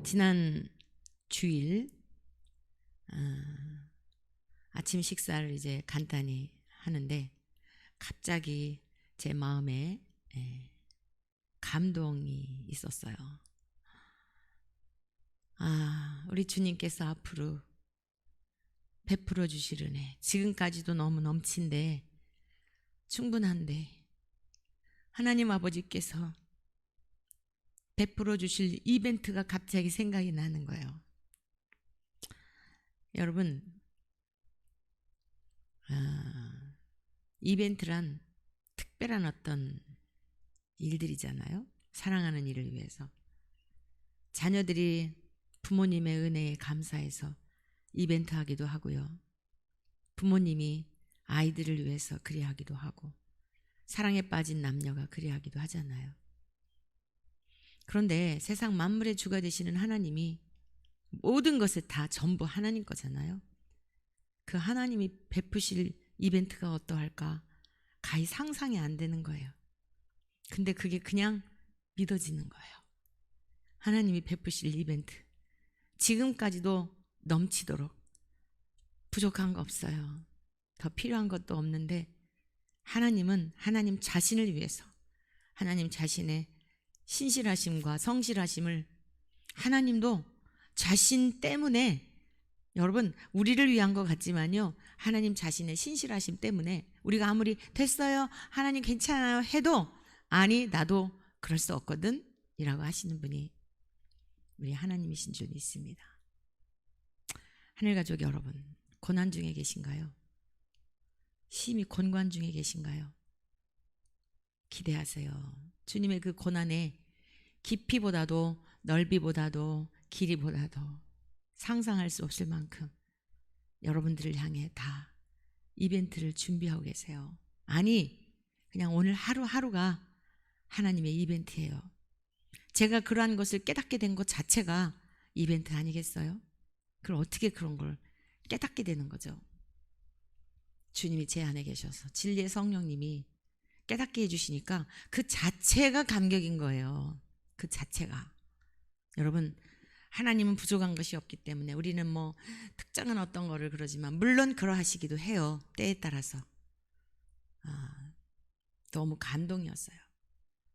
지난 주일 아침 식사를 이제 간단히 하는데 갑자기 제 마음에 감동이 있었어요. 우리 주님께서 앞으로 베풀어 주실 은혜, 지금까지도 너무 넘친데 충분한데 하나님 아버지께서 베풀어 주실 이벤트가 갑자기 생각이 나는 거예요. 여러분, 이벤트란 특별한 어떤 일들이잖아요. 사랑하는 일을 위해서. 자녀들이 부모님의 은혜에 감사해서 이벤트 하기도 하고요. 부모님이 아이들을 위해서 그리하기도 하고, 사랑에 빠진 남녀가 그리하기도 하잖아요. 그런데 세상 만물의 주가 되시는 하나님이 모든 것을 다 전부 하나님 거잖아요. 그 하나님이 베푸실 이벤트가 어떠할까 가히 상상이 안 되는 거예요. 근데 그게 그냥 믿어지는 거예요. 하나님이 베푸실 이벤트, 지금까지도 넘치도록 부족한 거 없어요. 더 필요한 것도 없는데 하나님은 하나님 자신을 위해서, 하나님 자신의 신실하심과 성실하심을, 하나님도 자신 때문에, 여러분 우리를 위한 것 같지만요, 하나님 자신의 신실하심 때문에 우리가 아무리 됐어요, 하나님 괜찮아요 해도 아니 나도 그럴 수 없거든 이라고 하시는 분이 우리 하나님이신 줄 믿습니다. 하늘가족 여러분, 고난 중에 계신가요? 심히 곤관 중에 계신가요? 기대하세요. 주님의 그 고난의 깊이보다도 넓이보다도 길이보다도 상상할 수 없을 만큼 여러분들을 향해 다 이벤트를 준비하고 계세요. 아니, 그냥 오늘 하루하루가 하나님의 이벤트예요. 제가 그러한 것을 깨닫게 된 것 자체가 이벤트 아니겠어요? 그럼 어떻게 그런 걸 깨닫게 되는 거죠? 주님이 제 안에 계셔서 진리의 성령님이 깨닫게 해주시니까 그 자체가 감격인 거예요. 그 자체가. 여러분, 하나님은 부족한 것이 없기 때문에 우리는 뭐 특정한 어떤 거를 그러지만 물론 그러하시기도 해요. 때에 따라서. 너무 감동이었어요.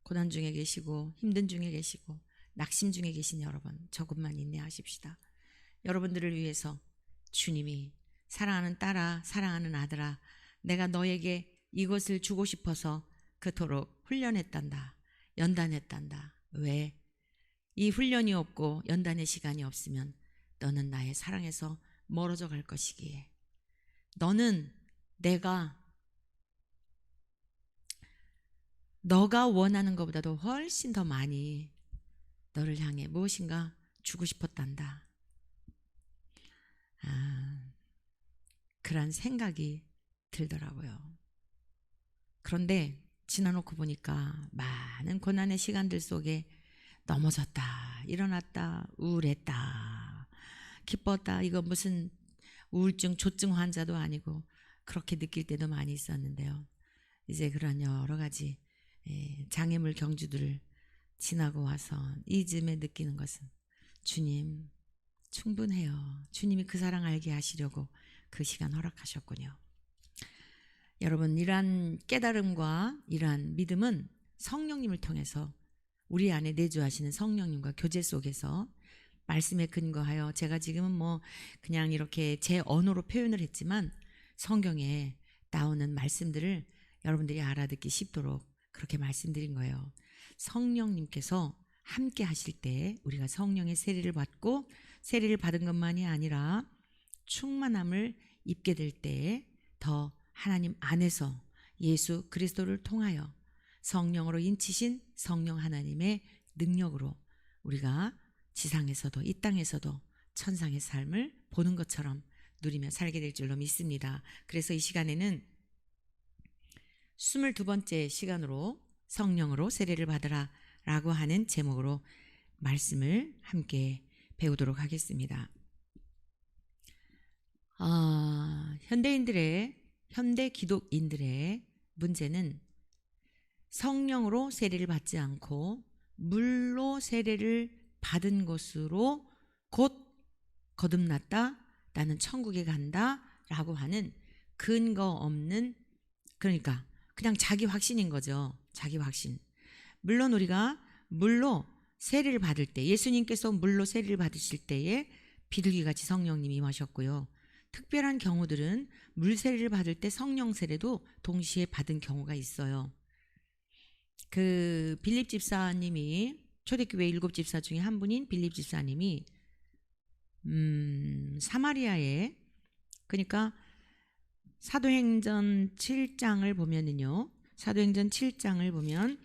고난 중에 계시고 힘든 중에 계시고 낙심 중에 계신 여러분, 조금만 인내하십시다. 여러분들을 위해서 주님이 사랑하는 딸아, 사랑하는 아들아, 내가 너에게 이것을 주고 싶어서 그토록 훈련했단다, 연단했단다. 왜? 이 훈련이 없고 연단의 시간이 없으면 너는 나의 사랑에서 멀어져 갈 것이기에, 너는 너가 원하는 것보다도 훨씬 더 많이 너를 향해 무엇인가 주고 싶었단다. 그런 생각이 들더라고요. 그런데 지나놓고 보니까 많은 고난의 시간들 속에 넘어졌다, 일어났다, 우울했다, 기뻤다, 이거 무슨 우울증, 조증 환자도 아니고 그렇게 느낄 때도 많이 있었는데요. 이제 그런 여러 가지 장애물 경주들을 지나고 와서 이쯤에 느끼는 것은 주님 충분해요. 주님이 그 사랑 알게 하시려고 그 시간 허락하셨군요. 여러분, 이러한 깨달음과 이러한 믿음은 성령님을 통해서 우리 안에 내주하시는 성령님과 교제 속에서 말씀에 근거하여, 제가 지금은 뭐 그냥 이렇게 제 언어로 표현을 했지만 성경에 나오는 말씀들을 여러분들이 알아듣기 쉽도록 그렇게 말씀드린 거예요. 성령님께서 함께 하실 때 우리가 성령의 세례를 받고, 세례를 받은 것만이 아니라 충만함을 입게 될 때 더 하나님 안에서 예수 그리스도를 통하여 성령으로 인치신 성령 하나님의 능력으로 우리가 지상에서도 이 땅에서도 천상의 삶을 보는 것처럼 누리며 살게 될 줄로 믿습니다. 그래서 이 시간에는 22번째 시간으로 성령으로 세례를 받으라 라고 하는 제목으로 말씀을 함께 배우도록 하겠습니다. 현대 기독인들의 문제는 성령으로 세례를 받지 않고 물로 세례를 받은 것으로 곧 거듭났다, 나는 천국에 간다 라고 하는 근거 없는, 그러니까 그냥 자기 확신인 거죠. 자기 확신. 물론 우리가 물로 세례를 받을 때, 예수님께서 물로 세례를 받으실 때에 비둘기같이 성령님이 임하셨고요. 특별한 경우들은 물 세례를 받을 때 성령 세례도 동시에 받은 경우가 있어요. 그 빌립 집사님이, 초대교회 7집사 중에 한 분인 빌립 집사님이 사마리아에, 그러니까 사도행전 7장을 보면은요, 사도행전 7장을 보면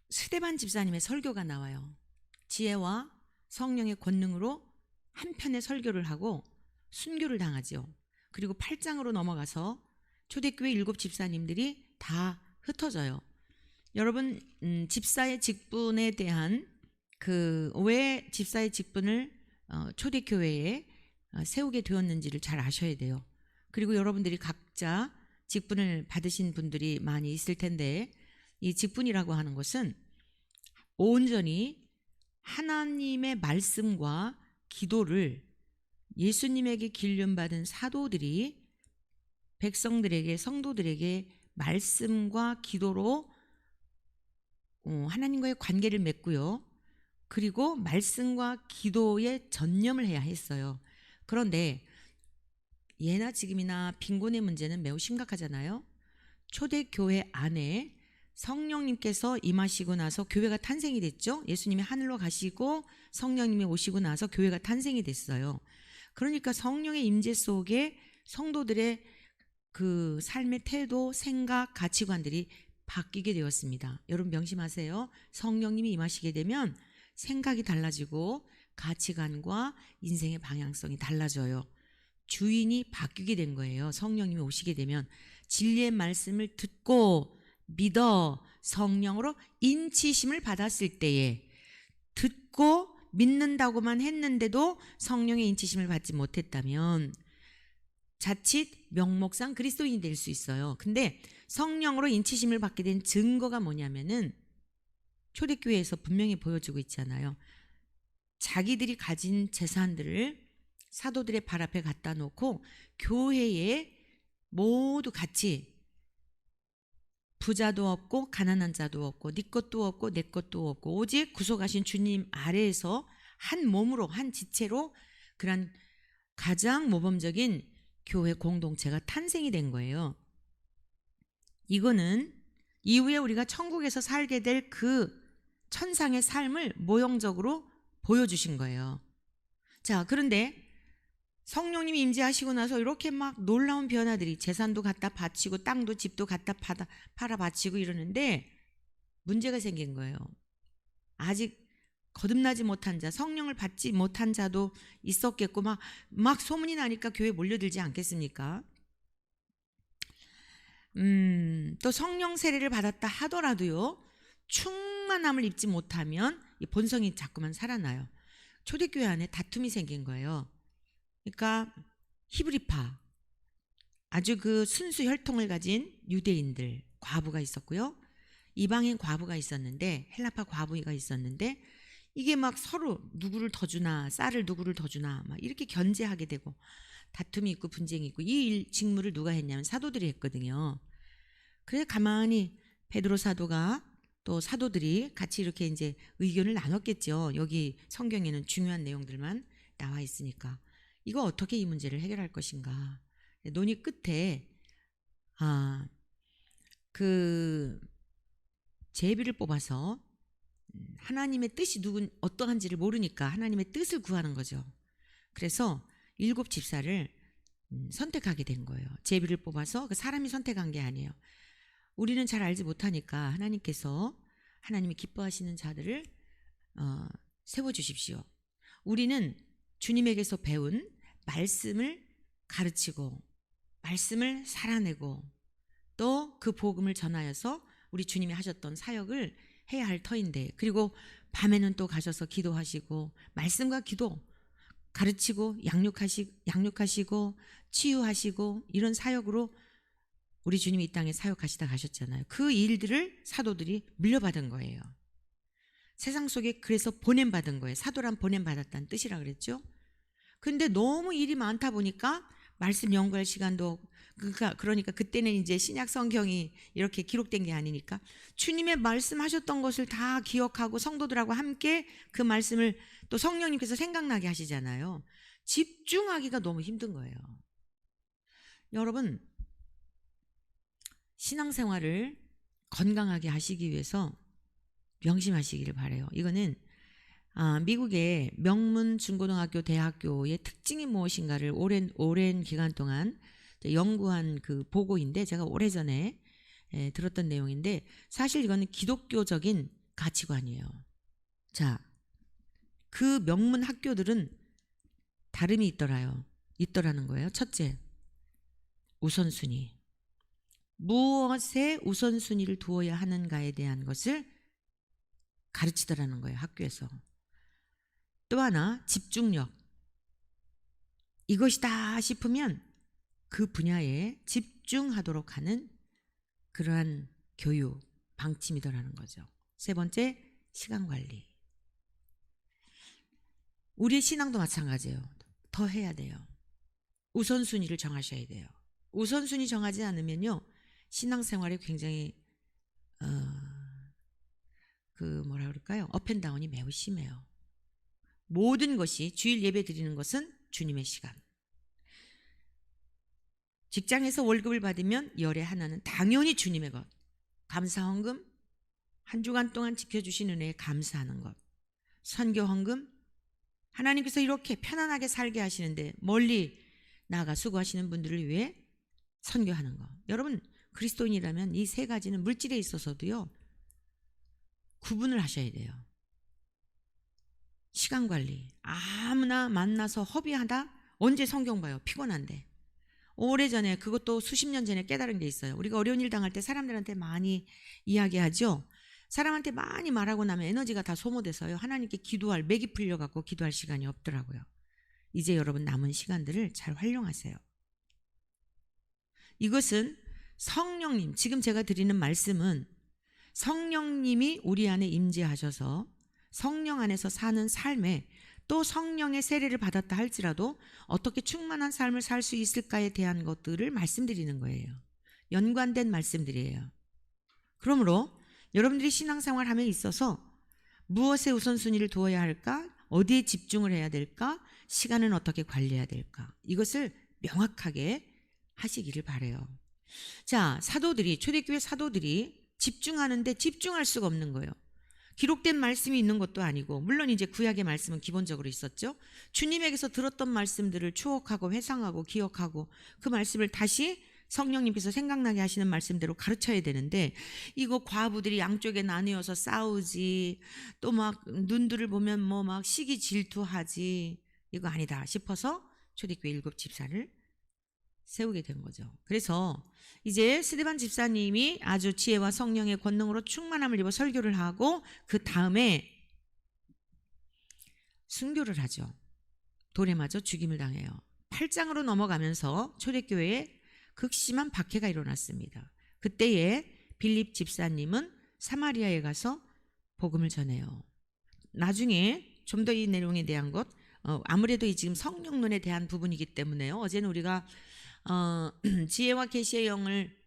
스데반 집사님의 설교가 나와요. 지혜와 성령의 권능으로 한편의 설교를 하고 순교를 당하죠. 그리고 8장으로 넘어가서 초대교회 7집사님들이 다 흩어져요. 여러분, 집사의 직분에 대한 왜 집사의 직분을 초대교회에 세우게 되었는지를 잘 아셔야 돼요. 그리고 여러분들이 각자 직분을 받으신 분들이 많이 있을 텐데, 이 직분이라고 하는 것은 온전히 하나님의 말씀과 기도를 예수님에게 길륜받은 사도들이 백성들에게, 성도들에게 말씀과 기도로 하나님과의 관계를 맺고요. 그리고 말씀과 기도에 전념을 해야 했어요. 그런데 예나 지금이나 빈곤의 문제는 매우 심각하잖아요. 초대교회 안에 성령님께서 임하시고 나서 교회가 탄생이 됐죠. 예수님이 하늘로 가시고 성령님이 오시고 나서 교회가 탄생이 됐어요. 그러니까 성령의 임재 속에 성도들의 그 삶의 태도, 생각, 가치관들이 바뀌게 되었습니다. 여러분 명심하세요. 성령님이 임하시게 되면 생각이 달라지고 가치관과 인생의 방향성이 달라져요. 주인이 바뀌게 된 거예요. 성령님이 오시게 되면 진리의 말씀을 듣고 믿어 성령으로 인치심을 받았을 때에, 듣고 믿는다고만 했는데도 성령의 인치심을 받지 못했다면 자칫 명목상 그리스도인이 될 수 있어요. 근데 성령으로 인치심을 받게 된 증거가 뭐냐면은 초대교회에서 분명히 보여주고 있잖아요. 자기들이 가진 재산들을 사도들의 발 앞에 갖다 놓고 교회에 모두 같이, 부자도 없고 가난한 자도 없고 네 것도 없고 내 것도 없고 오직 구속하신 주님 아래에서 한 몸으로, 한 지체로 그런 가장 모범적인 교회 공동체가 탄생이 된 거예요. 이거는 이후에 우리가 천국에서 살게 될 그 천상의 삶을 모형적으로 보여주신 거예요. 자, 그런데 성령님이 임재하시고 나서 이렇게 막 놀라운 변화들이, 재산도 갖다 바치고 땅도 집도 갖다 팔아 바치고 이러는데 문제가 생긴 거예요. 아직 거듭나지 못한 자, 성령을 받지 못한 자도 있었겠고 막 소문이 나니까 교회에 몰려들지 않겠습니까? 또 성령 세례를 받았다 하더라도요, 충만함을 입지 못하면 이 본성이 자꾸만 살아나요. 초대교회 안에 다툼이 생긴 거예요. 그러니까 히브리파, 아주 그 순수 혈통을 가진 유대인들, 과부가 있었고요. 이방인 과부가 있었는데, 헬라파 과부가 있었는데, 이게 막 서로 누구를 더 주나, 쌀을 누구를 더 주나 막 이렇게 견제하게 되고 다툼이 있고 분쟁이 있고, 이 직무를 누가 했냐면 사도들이 했거든요. 그래서 가만히 베드로 사도가 또 사도들이 같이 이렇게 이제 의견을 나눴겠죠. 여기 성경에는 중요한 내용들만 나와 있으니까 이거 어떻게 이 문제를 해결할 것인가 논의 끝에 그 제비를 뽑아서, 하나님의 뜻이 어떠한지를 모르니까 하나님의 뜻을 구하는 거죠. 그래서 7집사를 선택하게 된 거예요. 제비를 뽑아서. 그 사람이 선택한 게 아니에요. 우리는 잘 알지 못하니까 하나님께서, 하나님이 기뻐하시는 자들을 세워주십시오. 우리는 주님에게서 배운 말씀을 가르치고 말씀을 살아내고 또 그 복음을 전하여서 우리 주님이 하셨던 사역을 해야 할 터인데, 그리고 밤에는 또 가셔서 기도하시고 말씀과 기도 가르치고 양육하시고 치유하시고 이런 사역으로 우리 주님이 이 땅에 사역하시다 가셨잖아요. 그 일들을 사도들이 물려받은 거예요. 세상 속에 그래서 보냄받은 거예요. 사도란 보냄받았다는 뜻이라 그랬죠. 근데 너무 일이 많다 보니까 말씀 연구할 시간도 그러니까 그때는 이제 신약 성경이 이렇게 기록된 게 아니니까 주님의 말씀하셨던 것을 다 기억하고 성도들하고 함께 그 말씀을 또 성령님께서 생각나게 하시잖아요. 집중하기가 너무 힘든 거예요. 여러분, 신앙생활을 건강하게 하시기 위해서 명심하시기를 바라요. 이거는 미국의 명문 중고등학교 대학교의 특징이 무엇인가를 오랜 기간 동안 연구한 그 보고인데, 제가 오래전에 들었던 내용인데, 사실 이거는 기독교적인 가치관이에요. 자, 그 명문 학교들은 다름이 있더라는 거예요. 첫째, 우선순위. 무엇에 우선순위를 두어야 하는가에 대한 것을 가르치더라는 거예요. 학교에서. 또 하나, 집중력. 이것이다 싶으면 그 분야에 집중하도록 하는 그러한 교육, 방침이더라는 거죠. 세 번째, 시간관리. 우리의 신앙도 마찬가지예요. 더 해야 돼요. 우선순위를 정하셔야 돼요. 우선순위 정하지 않으면요, 신앙생활에 굉장히 뭐라 그럴까요? 업앤다운이 매우 심해요. 모든 것이, 주일 예배 드리는 것은 주님의 시간. 직장에서 월급을 받으면 열의 하나는 당연히 주님의 것. 감사헌금, 한 주간 동안 지켜주신 은혜에 감사하는 것. 선교헌금, 하나님께서 이렇게 편안하게 살게 하시는데 멀리 나가 수고하시는 분들을 위해 선교하는 것. 여러분, 그리스도인이라면 이 세 가지는 물질에 있어서도요, 구분을 하셔야 돼요. 시간관리. 아무나 만나서 허비하다? 언제 성경 봐요? 피곤한데. 오래전에, 그것도 수십 년 전에 깨달은 게 있어요. 우리가 어려운 일 당할 때 사람들한테 많이 이야기하죠. 사람한테 많이 말하고 나면 에너지가 다 소모돼서요, 하나님께 기도할, 맥이 풀려갖고 기도할 시간이 없더라고요. 이제 여러분 남은 시간들을 잘 활용하세요. 이것은 성령님, 지금 제가 드리는 말씀은 성령님이 우리 안에 임재하셔서 성령 안에서 사는 삶에, 또 성령의 세례를 받았다 할지라도 어떻게 충만한 삶을 살 수 있을까에 대한 것들을 말씀드리는 거예요. 연관된 말씀들이에요. 그러므로 여러분들이 신앙생활 함에 있어서 무엇에 우선순위를 두어야 할까? 어디에 집중을 해야 될까? 시간은 어떻게 관리해야 될까? 이것을 명확하게 하시기를 바라요. 자, 초대교회 사도들이 집중하는데 집중할 수가 없는 거예요. 기록된 말씀이 있는 것도 아니고, 물론 이제 구약의 말씀은 기본적으로 있었죠. 주님에게서 들었던 말씀들을 추억하고 회상하고 기억하고 그 말씀을 다시 성령님께서 생각나게 하시는 말씀대로 가르쳐야 되는데, 이거 과부들이 양쪽에 나뉘어서 싸우지, 또 막 눈들을 보면 뭐 막 시기 질투하지, 이거 아니다 싶어서 초대교회 7 집사를 세우게 된 거죠. 그래서 이제 스데반 집사님이 아주 지혜와 성령의 권능으로 충만함을 입어 설교를 하고, 그 다음에 순교를 하죠. 돌에 맞아 죽임을 당해요. 8장으로 넘어가면서 초대교회에 극심한 박해가 일어났습니다. 그때에 빌립 집사님은 사마리아에 가서 복음을 전해요. 나중에 좀 더 이 내용에 대한 것, 아무래도 이 지금 성령론에 대한 부분이기 때문에요. 어제는 우리가 지혜와 계시의 영을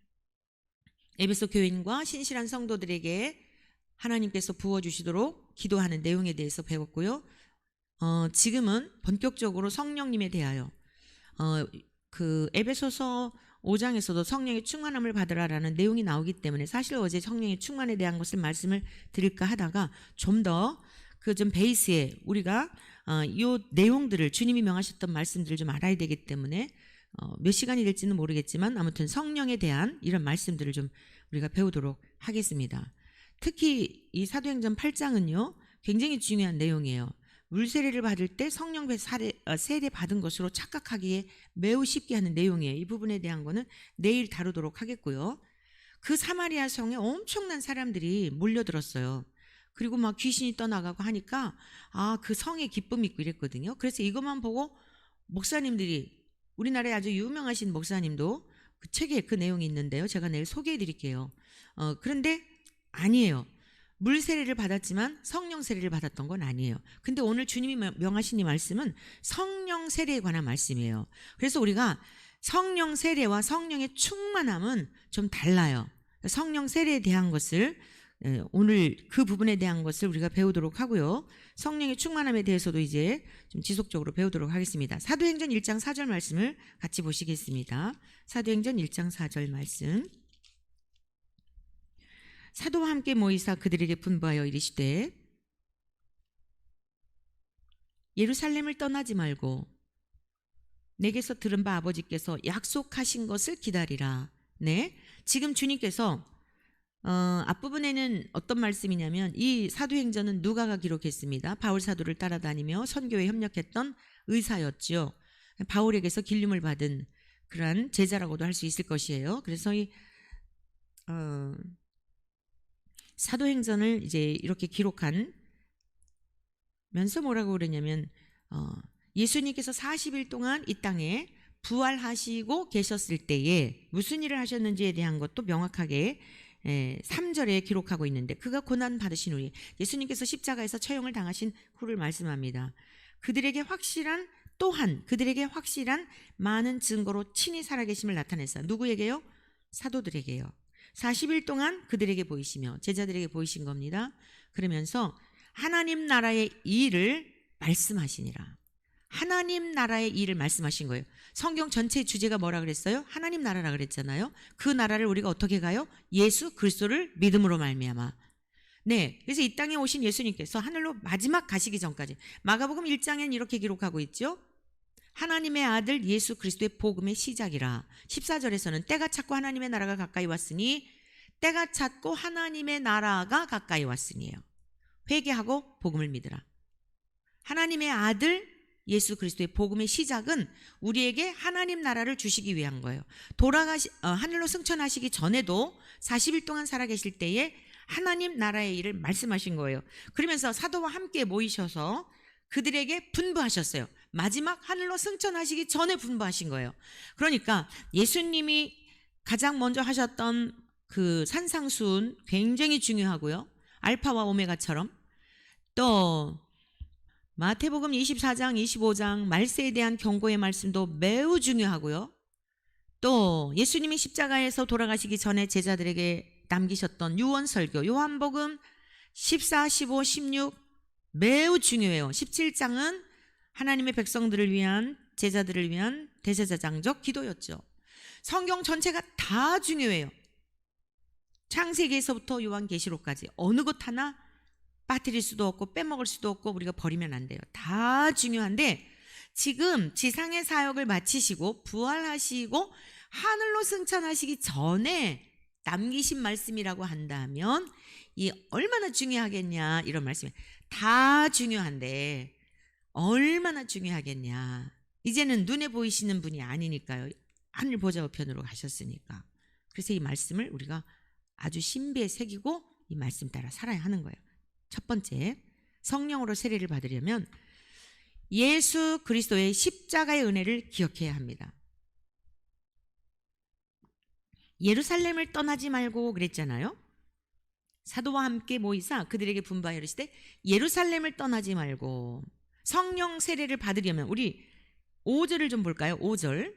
에베소 교인과 신실한 성도들에게 하나님께서 부어주시도록 기도하는 내용에 대해서 배웠고요. 지금은 본격적으로 성령님에 대하여 그 에베소서 5장에서도 성령의 충만함을 받으라라는 내용이 나오기 때문에, 사실 어제 성령의 충만에 대한 것을 말씀을 드릴까 하다가 좀 더 그 좀 베이스에 우리가 이 내용들을, 주님이 명하셨던 말씀들을 좀 알아야 되기 때문에 몇 시간이 될지는 모르겠지만 아무튼 성령에 대한 이런 말씀들을 좀 우리가 배우도록 하겠습니다. 특히 이 사도행전 8장은요 굉장히 중요한 내용이에요. 물세례를 받을 때 성령 세례 받은 것으로 착각하기에 매우 쉽게 하는 내용이에요. 이 부분에 대한 거는 내일 다루도록 하겠고요. 그 사마리아 성에 엄청난 사람들이 몰려들었어요. 그리고 막 귀신이 떠나가고 하니까 그 성에 기쁨이 있고 이랬거든요. 그래서 이것만 보고 목사님들이, 우리나라에 아주 유명하신 목사님도 그 책에 그 내용이 있는데요, 제가 내일 소개해 드릴게요. 그런데 아니에요. 물 세례를 받았지만 성령 세례를 받았던 건 아니에요. 근데 오늘 주님이 명하신 이 말씀은 성령 세례에 관한 말씀이에요. 그래서 우리가 성령 세례와 성령의 충만함은 좀 달라요. 성령 세례에 대한 것을 오늘 그 부분에 대한 것을 우리가 배우도록 하고요. 성령의 충만함에 대해서도 이제 좀 지속적으로 배우도록 하겠습니다. 사도행전 1장 4절 말씀을 같이 보시겠습니다. 사도행전 1장 4절 말씀. 사도와 함께 모이사 그들에게 분부하여 이르시되 예루살렘을 떠나지 말고 내게서 들은 바 아버지께서 약속하신 것을 기다리라. 네, 지금 주님께서 앞부분에는 어떤 말씀이냐면 이 사도행전은 누가가 기록했습니다. 바울 사도를 따라다니며 선교에 협력했던 의사였죠. 바울에게서 길림을 받은 그러한 제자라고도 할 수 있을 것이에요. 그래서 이 사도행전을 이제 이렇게 기록한 면서 뭐라고 그러냐면 예수님께서 40일 동안 이 땅에 부활하시고 계셨을 때에 무슨 일을 하셨는지에 대한 것도 명확하게 3절에 기록하고 있는데 그가 고난 받으신 후에 예수님께서 십자가에서 처형을 당하신 후를 말씀합니다. 그들에게 확실한 많은 증거로 친히 살아계심을 나타냈어요. 누구에게요? 사도들에게요. 40일 동안 그들에게 보이시며 제자들에게 보이신 겁니다. 그러면서 하나님 나라의 일을 말씀하시니라. 하나님 나라의 일을 말씀하신 거예요. 성경 전체의 주제가 뭐라 그랬어요? 하나님 나라라 그랬잖아요. 그 나라를 우리가 어떻게 가요? 예수 그리스도를 믿음으로 말미암아. 네, 그래서 이 땅에 오신 예수님께서 하늘로 마지막 가시기 전까지 마가복음 1장에는 이렇게 기록하고 있죠. 하나님의 아들 예수 그리스도의 복음의 시작이라. 14절에서는 때가 찼고 하나님의 나라가 가까이 왔으니 때가 찼고 하나님의 나라가 가까이 왔으니요. 회개하고 복음을 믿으라. 하나님의 아들 예수 그리스도의 복음의 시작은 우리에게 하나님 나라를 주시기 위한 거예요. 하늘로 승천하시기 전에도 40일 동안 살아계실 때에 하나님 나라의 일을 말씀하신 거예요. 그러면서 사도와 함께 모이셔서 그들에게 분부하셨어요. 마지막 하늘로 승천하시기 전에 분부하신 거예요. 그러니까 예수님이 가장 먼저 하셨던 그 산상수훈 굉장히 중요하고요. 알파와 오메가처럼 또 마태복음 24장, 25장 말세에 대한 경고의 말씀도 매우 중요하고요. 또 예수님이 십자가에서 돌아가시기 전에 제자들에게 남기셨던 유언설교, 요한복음 14, 15, 16 매우 중요해요. 17장은 하나님의 백성들을 위한 제자들을 위한 대제사장적 기도였죠. 성경 전체가 다 중요해요. 창세기에서부터 요한계시록까지 어느 것 하나 빠뜨릴 수도 없고 빼먹을 수도 없고 우리가 버리면 안 돼요. 다 중요한데 지금 지상의 사역을 마치시고 부활하시고 하늘로 승천하시기 전에 남기신 말씀이라고 한다면 이 얼마나 중요하겠냐 이런 말씀이에요. 다 중요한데 얼마나 중요하겠냐. 이제는 눈에 보이시는 분이 아니니까요. 하늘 보좌 우편으로 가셨으니까. 그래서 이 말씀을 우리가 아주 신비에 새기고 이 말씀 따라 살아야 하는 거예요. 첫 번째, 성령으로 세례를 받으려면 예수 그리스도의 십자가의 은혜를 기억해야 합니다. 예루살렘을 떠나지 말고 그랬잖아요. 사도와 함께 모이사 그들에게 분부하여 이르시되 예루살렘을 떠나지 말고. 성령 세례를 받으려면 우리 5절을 좀 볼까요? 5절.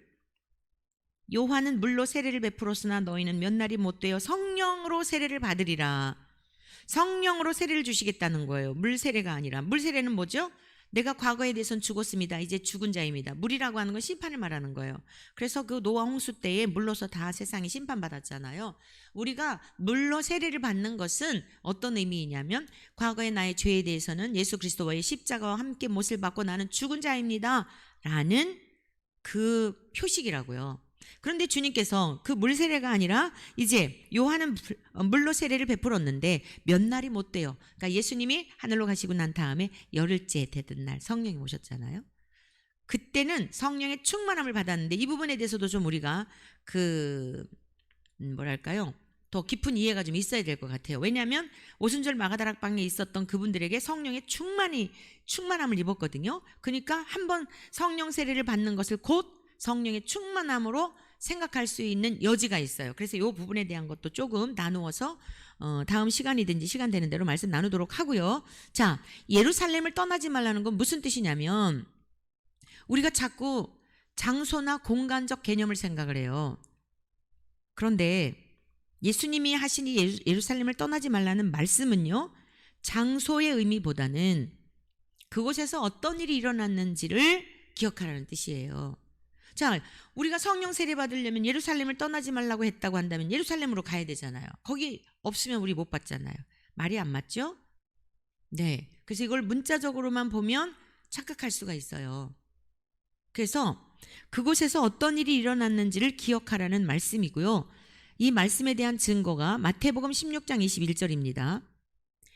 요한은 물로 세례를 베풀었으나 너희는 몇 날이 못되어 성령으로 세례를 받으리라. 성령으로 세례를 주시겠다는 거예요. 물 세례가 아니라. 물 세례는 뭐죠? 내가 과거에 대해서는 죽었습니다. 이제 죽은 자입니다. 물이라고 하는 건 심판을 말하는 거예요. 그래서 그 노아 홍수 때에 물로서 다 세상이 심판받았잖아요. 우리가 물로 세례를 받는 것은 어떤 의미이냐면 과거의 나의 죄에 대해서는 예수 그리스도와의 십자가와 함께 못을 받고 나는 죽은 자입니다 라는 그 표식이라고요. 그런데 주님께서 그 물 세례가 아니라 이제 요한은 물로 세례를 베풀었는데 몇 날이 못 돼요. 그러니까 예수님이 하늘로 가시고 난 다음에 열흘째 되던 날 성령이 오셨잖아요. 그때는 성령의 충만함을 받았는데 이 부분에 대해서도 좀 우리가 뭐랄까요? 더 깊은 이해가 좀 있어야 될 것 같아요. 왜냐하면 오순절 마가다락방에 있었던 그분들에게 성령의 충만함을 입었거든요. 그러니까 한번 성령 세례를 받는 것을 곧 성령의 충만함으로 생각할 수 있는 여지가 있어요. 그래서 이 부분에 대한 것도 조금 나누어서 다음 시간이든지 시간 되는 대로 말씀 나누도록 하고요. 자, 예루살렘을 떠나지 말라는 건 무슨 뜻이냐면 우리가 자꾸 장소나 공간적 개념을 생각을 해요. 그런데 예수님이 하신 이 예루살렘을 떠나지 말라는 말씀은요, 장소의 의미보다는 그곳에서 어떤 일이 일어났는지를 기억하라는 뜻이에요. 자, 우리가 성령 세례 받으려면 예루살렘을 떠나지 말라고 했다고 한다면 예루살렘으로 가야 되잖아요. 거기 없으면 우리 못 받잖아요. 말이 안 맞죠? 네. 그래서 이걸 문자적으로만 보면 착각할 수가 있어요. 그래서 그곳에서 어떤 일이 일어났는지를 기억하라는 말씀이고요. 이 말씀에 대한 증거가 마태복음 16장 21절입니다.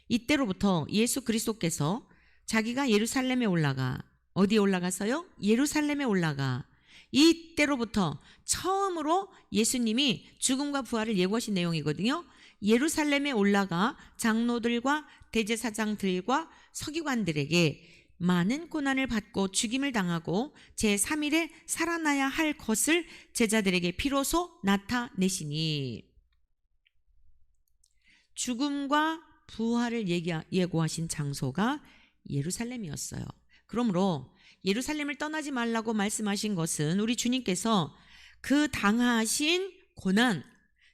이때로부터 예수 그리스도께서 자기가 예루살렘에 올라가, 어디에 올라가서요? 예루살렘에 올라가. 이때로부터 처음으로 예수님이 죽음과 부활을 예고하신 내용이거든요. 예루살렘에 올라가 장로들과 대제사장들과 서기관들에게 많은 고난을 받고 죽임을 당하고 제3일에 살아나야 할 것을 제자들에게 비로소 나타내시니, 죽음과 부활을 예고하신 장소가 예루살렘이었어요. 그러므로 예루살렘을 떠나지 말라고 말씀하신 것은 우리 주님께서 그 당하신 고난,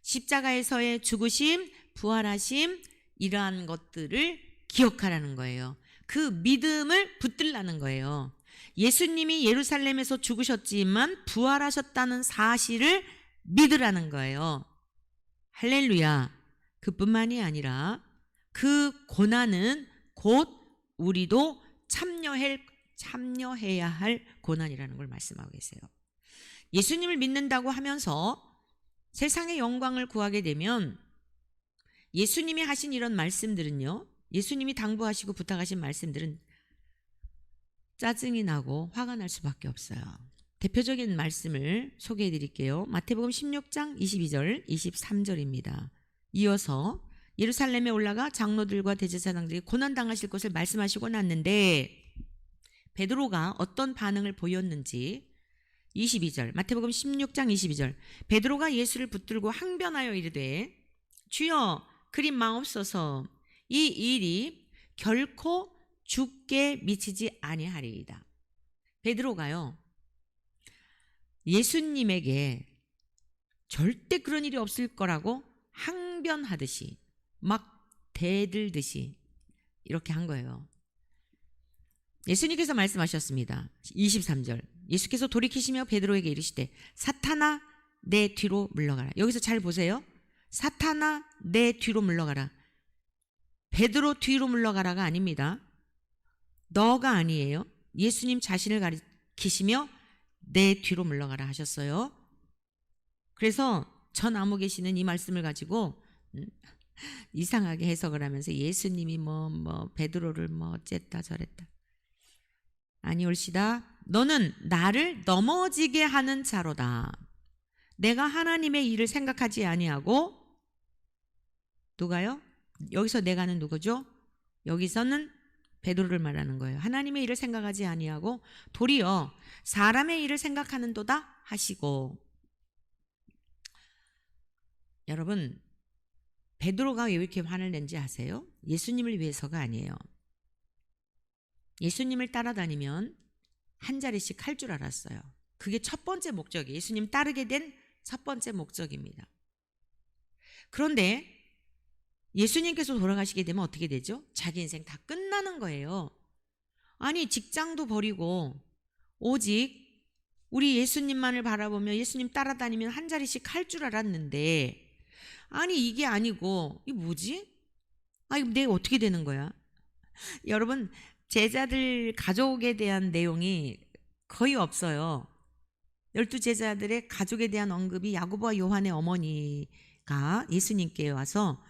십자가에서의 죽으심, 부활하심, 이러한 것들을 기억하라는 거예요. 그 믿음을 붙들라는 거예요. 예수님이 예루살렘에서 죽으셨지만 부활하셨다는 사실을 믿으라는 거예요. 할렐루야. 그뿐만이 아니라 그 고난은 곧 우리도 참여해야 할 고난이라는 걸 말씀하고 계세요. 예수님을 믿는다고 하면서 세상의 영광을 구하게 되면 예수님이 하신 이런 말씀들은요, 예수님이 당부하시고 부탁하신 말씀들은 짜증이 나고 화가 날 수밖에 없어요. 대표적인 말씀을 소개해 드릴게요. 마태복음 16장 22절 23절입니다. 이어서 예루살렘에 올라가 장로들과 대제사장들이 고난당하실 것을 말씀하시고 났는데 베드로가 어떤 반응을 보였는지 22절, 마태복음 16장 22절, 베드로가 예수를 붙들고 항변하여 이르되 주여 그리 마옵소서, 이 일이 결코 죽게 미치지 아니하리이다. 베드로가요, 예수님에게 절대 그런 일이 없을 거라고 항변하듯이 막 대들듯이 이렇게 한 거예요. 예수님께서 말씀하셨습니다. 23절, 예수께서 돌이키시며 베드로에게 이르시되 사탄아 내 뒤로 물러가라. 여기서 잘 보세요. 사탄아 내 뒤로 물러가라. 베드로 뒤로 물러가라가 아닙니다. 너가 아니에요. 예수님 자신을 가리키시며 내 뒤로 물러가라 하셨어요. 그래서 저 나무 계시는 이 말씀을 가지고 이상하게 해석을 하면서 예수님이 베드로를 어쨌다 저랬다. 아니올시다. 너는 나를 넘어지게 하는 자로다. 내가 하나님의 일을 생각하지 아니하고, 누가요? 여기서 내가는 누구죠? 여기서는 베드로를 말하는 거예요. 하나님의 일을 생각하지 아니하고 도리어 사람의 일을 생각하는도다 하시고. 여러분, 베드로가 왜 이렇게 화를 낸지 아세요? 예수님을 위해서가 아니에요. 예수님을 따라다니면 한 자리씩 할 줄 알았어요. 그게 첫 번째 목적이에요. 예수님 따르게 된 첫 번째 목적입니다. 그런데 예수님께서 돌아가시게 되면 어떻게 되죠? 자기 인생 다 끝나는 거예요. 아니, 직장도 버리고 오직 우리 예수님만을 바라보며 예수님 따라다니면 한 자리씩 할 줄 알았는데, 아니 이게 아니고 이게 뭐지? 이거 내가 어떻게 되는 거야? 여러분, 제자들 가족에 대한 내용이 거의 없어요. 12제자들의 가족에 대한 언급이 야고보와 요한의 어머니가 예수님께 와서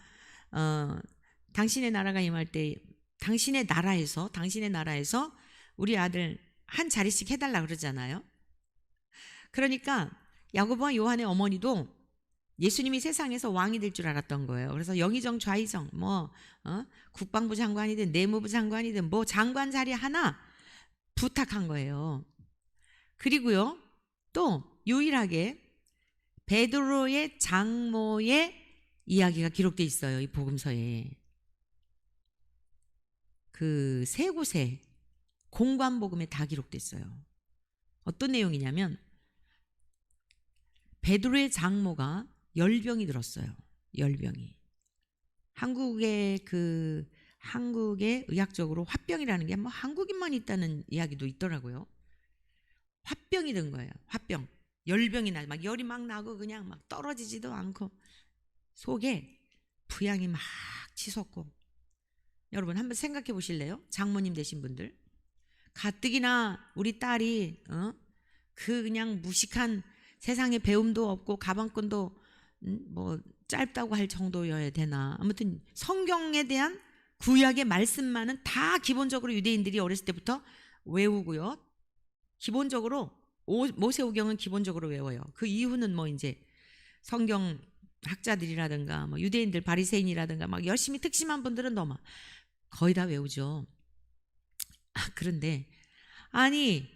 당신의 나라가 임할 때 당신의 나라에서 우리 아들 한 자리씩 해달라 그러잖아요. 그러니까 야고보와 요한의 어머니도 예수님이 세상에서 왕이 될 줄 알았던 거예요. 그래서 영의정 좌의정 국방부 장관이든 내무부 장관이든 장관 자리 하나 부탁한 거예요. 그리고요, 또 유일하게 베드로의 장모의 이야기가 기록되어 있어요. 이 복음서에. 그 세 곳에 공관복음에 다 기록되어 있어요. 어떤 내용이냐면 베드로의 장모가 열병이 들었어요. 열병이. 한국의 의학적으로 화병이라는 게 뭐 한국인만 있다는 이야기도 있더라고요. 화병이 든 거예요. 화병. 열병이 막 열이 막 나고 그냥 막 떨어지지도 않고 속에 부양이 막 치솟고. 여러분 한번 생각해 보실래요? 장모님 되신 분들. 가뜩이나 우리 딸이 그 그냥 무식한 세상에 배움도 없고 가방끈도 뭐 짧다고 할 정도여야 되나. 아무튼 성경에 대한 구약의 말씀만은 다 기본적으로 유대인들이 어렸을 때부터 외우고요. 기본적으로 모세오경은 기본적으로 외워요. 그 이후는 뭐 이제 성경 학자들이라든가 뭐 유대인들 바리새인이라든가 막 열심히 특심한 분들은 너무 거의 다 외우죠. 그런데 아니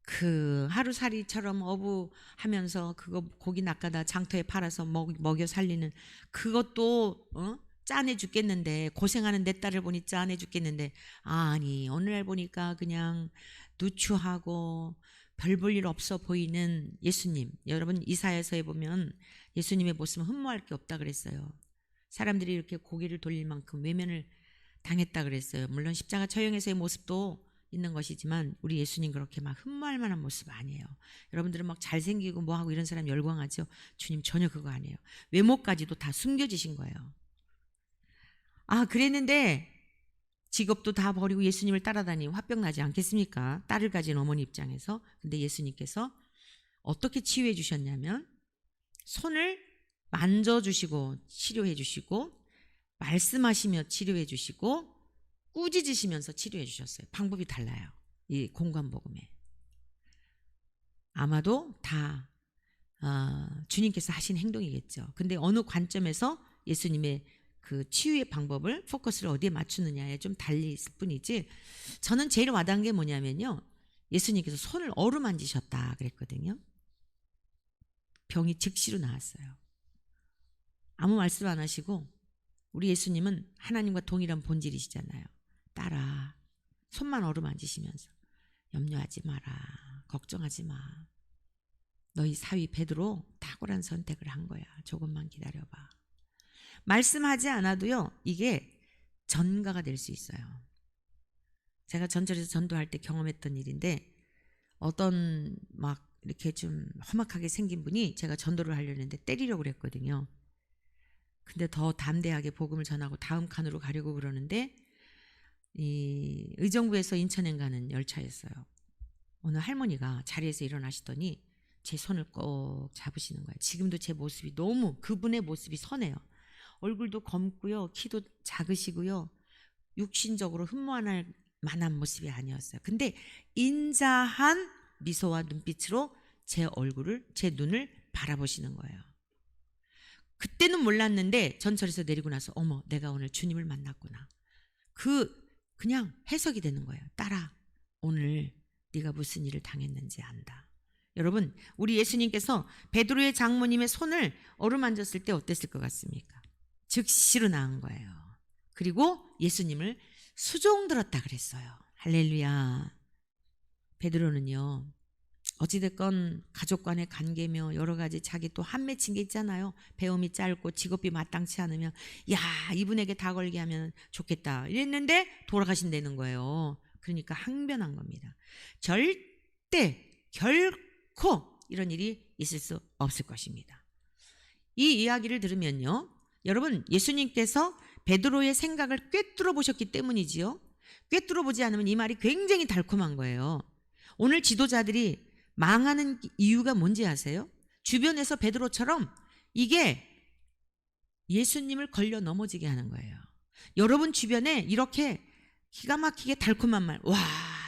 그 하루살이처럼 어부하면서 그거 고기 낚아다 장터에 팔아서 먹여 살리는 그것도 짠해 죽겠는데 고생하는 내 딸을 보니 짠해 죽겠는데 아니 오늘날 보니까 그냥 누추하고 별 볼 일 없어 보이는 예수님. 여러분 이사야서에 보면 예수님의 모습은 흠모할 게 없다 그랬어요. 사람들이 이렇게 고개를 돌릴 만큼 외면을 당했다 그랬어요. 물론 십자가 처형에서의 모습도 있는 것이지만 우리 예수님 그렇게 막 흠모할 만한 모습 아니에요. 여러분들은 막 잘생기고 뭐하고 이런 사람 열광하죠. 주님 전혀 그거 아니에요. 외모까지도 다 숨겨지신 거예요. 그랬는데 직업도 다 버리고 예수님을 따라다니면 화병 나지 않겠습니까? 딸을 가진 어머니 입장에서. 근데 예수님께서 어떻게 치유해 주셨냐면 손을 만져주시고 치료해 주시고 말씀하시며 치료해 주시고 꾸짖으시면서 치료해 주셨어요. 방법이 달라요. 이 공관복음에. 아마도 다 주님께서 하신 행동이겠죠. 근데 어느 관점에서 예수님의 그 치유의 방법을 포커스를 어디에 맞추느냐에 좀 달리 있을 뿐이지 저는 제일 와닿은 게 뭐냐면요. 예수님께서 손을 어루만지셨다 그랬거든요. 병이 즉시로 나았어요. 아무 말씀 안 하시고 우리 예수님은 하나님과 동일한 본질이시잖아요. 딸아 손만 어루만지시면서 염려하지 마라. 걱정하지 마. 너희 사위 베드로 탁월한 선택을 한 거야. 조금만 기다려봐. 말씀하지 않아도요. 이게 전가가 될 수 있어요. 제가 전철에서 전도할 때 경험했던 일인데 어떤 막 이렇게 좀 험악하게 생긴 분이 제가 전도를 하려는데 때리려고 그랬거든요. 근데 더 담대하게 복음을 전하고 다음 칸으로 가려고 그러는데 이 의정부에서 인천에 가는 열차였어요. 어느 할머니가 자리에서 일어나시더니 제 손을 꼭 잡으시는 거예요. 지금도 제 모습이 너무 그분의 모습이 선해요. 얼굴도 검고요. 키도 작으시고요. 육신적으로 흠모할 만한 모습이 아니었어요. 근데 인자한 미소와 눈빛으로 제 얼굴을 제 눈을 바라보시는 거예요. 그때는 몰랐는데 전철에서 내리고 나서 어머 내가 오늘 주님을 만났구나. 그냥 해석이 되는 거예요. 딸아 오늘 네가 무슨 일을 당했는지 안다. 여러분 우리 예수님께서 베드로의 장모님의 손을 어루만졌을 때 어땠을 것 같습니까? 즉시로 나은 거예요. 그리고 예수님을 수종들었다 그랬어요. 할렐루야. 베드로는요. 어찌됐건 가족 간의 관계며 여러 가지 자기 또 한 맺힌 게 있잖아요. 배움이 짧고 직업이 마땅치 않으면 야 이분에게 다 걸게 하면 좋겠다 이랬는데 돌아가신다는 거예요. 그러니까 항변한 겁니다. 절대 결코 이런 일이 있을 수 없을 것입니다. 이 이야기를 들으면요. 여러분 예수님께서 베드로의 생각을 꿰뚫어 보셨기 때문이지요. 꿰뚫어 보지 않으면 이 말이 굉장히 달콤한 거예요. 오늘 지도자들이 망하는 이유가 뭔지 아세요? 주변에서 베드로처럼 이게 예수님을 걸려 넘어지게 하는 거예요. 여러분 주변에 이렇게 기가 막히게 달콤한 말, 와,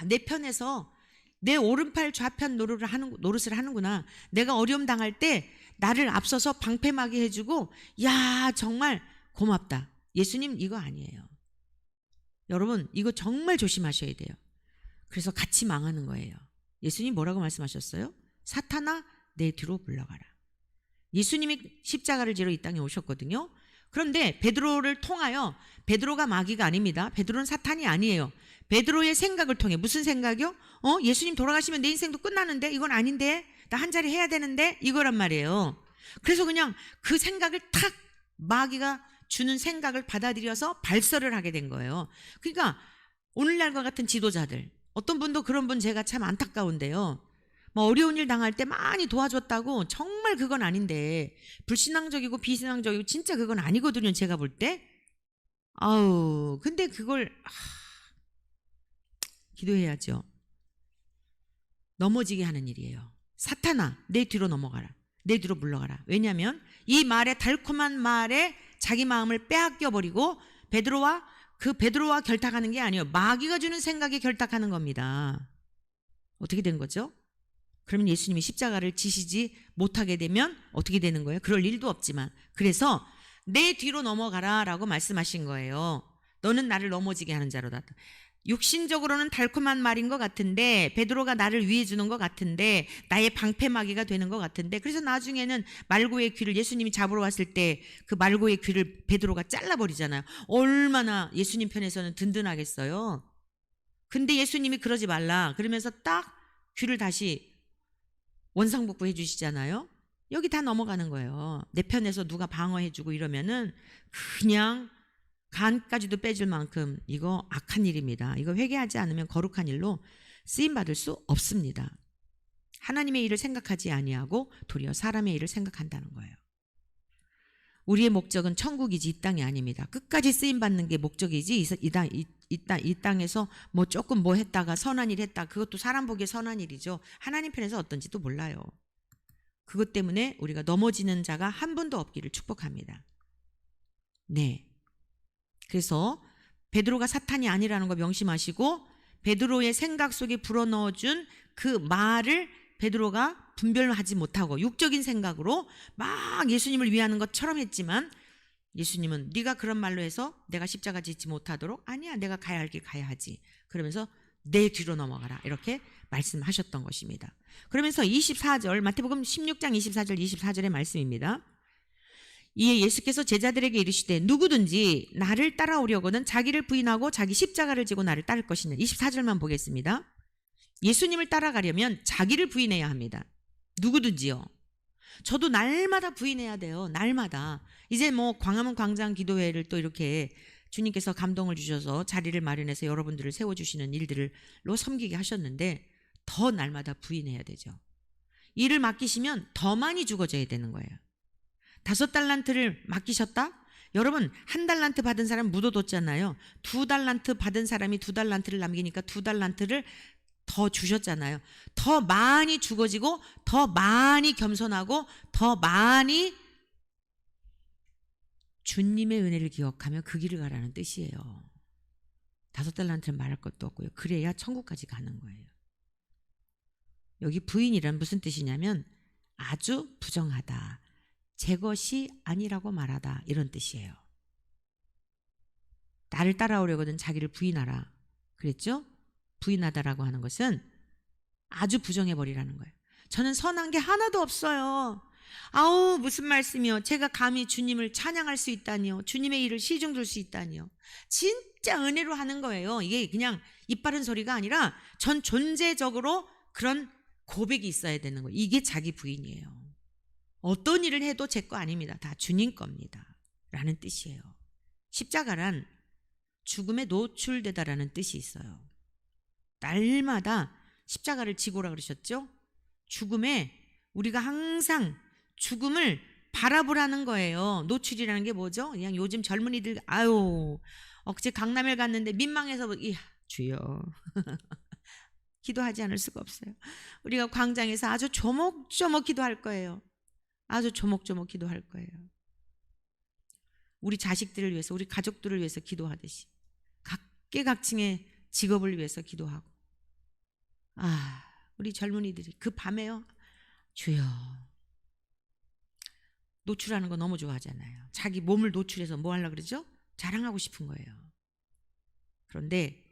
내 편에서 내 오른팔 좌편 노릇을 하는구나. 내가 어려움 당할 때 나를 앞서서 방패막이 해주고, 야, 정말 고맙다. 예수님 이거 아니에요. 여러분 이거 정말 조심하셔야 돼요. 그래서 같이 망하는 거예요. 예수님 뭐라고 말씀하셨어요? 사탄아 내 뒤로 물러가라. 예수님이 십자가를 지러 이 땅에 오셨거든요. 그런데 베드로를 통하여, 베드로가 마귀가 아닙니다. 베드로는 사탄이 아니에요. 베드로의 생각을 통해, 무슨 생각이요? 예수님 돌아가시면 내 인생도 끝나는데, 이건 아닌데, 나 한 자리 해야 되는데, 이거란 말이에요. 그래서 그냥 그 생각을 탁 마귀가 주는 생각을 받아들여서 발설을 하게 된 거예요. 그러니까 오늘날과 같은 지도자들, 어떤 분도 그런 분 제가 참 안타까운데요. 뭐 어려운 일 당할 때 많이 도와줬다고, 정말 그건 아닌데, 불신앙적이고 비신앙적이고 진짜 그건 아니거든요, 제가 볼 때. 아우, 근데 그걸 기도해야죠. 넘어지게 하는 일이에요. 사탄아, 내 뒤로 넘어가라. 내 뒤로 물러가라. 왜냐하면 이 말에, 달콤한 말에 자기 마음을 빼앗겨 버리고 베드로와 결탁하는 게 아니에요. 마귀가 주는 생각에 결탁하는 겁니다. 어떻게 된 거죠? 그러면 예수님이 십자가를 지시지 못하게 되면 어떻게 되는 거예요? 그럴 일도 없지만. 그래서 내 뒤로 넘어가라 라고 말씀하신 거예요. 너는 나를 넘어지게 하는 자로다. 육신적으로는 달콤한 말인 것 같은데, 베드로가 나를 위해 주는 것 같은데, 나의 방패막이가 되는 것 같은데, 그래서 나중에는 말고의 귀를 예수님이 잡으러 왔을 때 그 말고의 귀를 베드로가 잘라버리잖아요. 얼마나 예수님 편에서는 든든하겠어요. 근데 예수님이 그러지 말라 그러면서 딱 귀를 다시 원상복구 해주시잖아요. 여기 다 넘어가는 거예요. 내 편에서 누가 방어해주고 이러면은 그냥 간까지도 빼줄 만큼 이거 악한 일입니다. 이거 회개하지 않으면 거룩한 일로 쓰임받을 수 없습니다. 하나님의 일을 생각하지 아니하고 도리어 사람의 일을 생각한다는 거예요. 우리의 목적은 천국이지 이 땅이 아닙니다. 끝까지 쓰임받는 게 목적이지 이 땅에서 뭐 조금 뭐 했다가 선한 일 했다, 그것도 사람 보기에 선한 일이죠. 하나님 편에서 어떤지도 몰라요. 그것 때문에 우리가 넘어지는 자가 한 분도 없기를 축복합니다. 네. 그래서 베드로가 사탄이 아니라는 거 명심하시고, 베드로의 생각 속에 불어넣어준 그 말을 베드로가 분별하지 못하고 육적인 생각으로 막 예수님을 위하는 것처럼 했지만, 예수님은 네가 그런 말로 해서 내가 십자가 짓지 못하도록, 아니야, 내가 가야 할 길 가야 하지, 그러면서 내 뒤로 넘어가라 이렇게 말씀하셨던 것입니다. 그러면서 24절, 마태복음 16장 24절 24절의 말씀입니다. 이에 예수께서 제자들에게 이르시되 누구든지 나를 따라오려거든 자기를 부인하고 자기 십자가를 지고 나를 따를 것이냐. 24절만 보겠습니다. 예수님을 따라가려면 자기를 부인해야 합니다. 누구든지요. 저도 날마다 부인해야 돼요. 날마다. 이제 뭐 광화문 광장 기도회를 또 이렇게 주님께서 감동을 주셔서 자리를 마련해서 여러분들을 세워주시는 일들로 섬기게 하셨는데, 더 날마다 부인해야 되죠. 일을 맡기시면 더 많이 죽어져야 되는 거예요. 5달란트를 맡기셨다? 여러분, 1달란트 받은 사람 묻어뒀잖아요. 2달란트 받은 사람이 2달란트를 남기니까 2달란트를 더 주셨잖아요. 더 많이 죽어지고 더 많이 겸손하고 더 많이 주님의 은혜를 기억하며 그 길을 가라는 뜻이에요. 5달란트는 말할 것도 없고요. 그래야 천국까지 가는 거예요. 여기 부인이란 무슨 뜻이냐면 아주 부정하다, 제 것이 아니라고 말하다, 이런 뜻이에요. 나를 따라오려거든 자기를 부인하라 그랬죠? 부인하다라고 하는 것은 아주 부정해버리라는 거예요. 저는 선한 게 하나도 없어요. 아우, 무슨 말씀이요. 제가 감히 주님을 찬양할 수 있다니요, 주님의 일을 시중들 수 있다니요. 진짜 은혜로 하는 거예요. 이게 그냥 입 바른 소리가 아니라 전 존재적으로 그런 고백이 있어야 되는 거예요. 이게 자기 부인이에요. 어떤 일을 해도 제 거 아닙니다. 다 주님 겁니다 라는 뜻이에요. 십자가란 죽음에 노출되다라는 뜻이 있어요. 날마다 십자가를 지고라 그러셨죠? 죽음에 우리가 항상 죽음을 바라보라는 거예요. 노출이라는 게 뭐죠? 그냥 요즘 젊은이들, 아유, 어제 강남에 갔는데 민망해서, 이야, 주여 기도하지 않을 수가 없어요. 우리가 광장에서 아주 조목조목 기도할 거예요. 아주 조목조목 기도할 거예요. 우리 자식들을 위해서, 우리 가족들을 위해서 기도하듯이 각계각층의 직업을 위해서 기도하고, 우리 젊은이들이 그 밤에요, 주여, 노출하는 거 너무 좋아하잖아요. 자기 몸을 노출해서 뭐 하려고 그러죠? 자랑하고 싶은 거예요. 그런데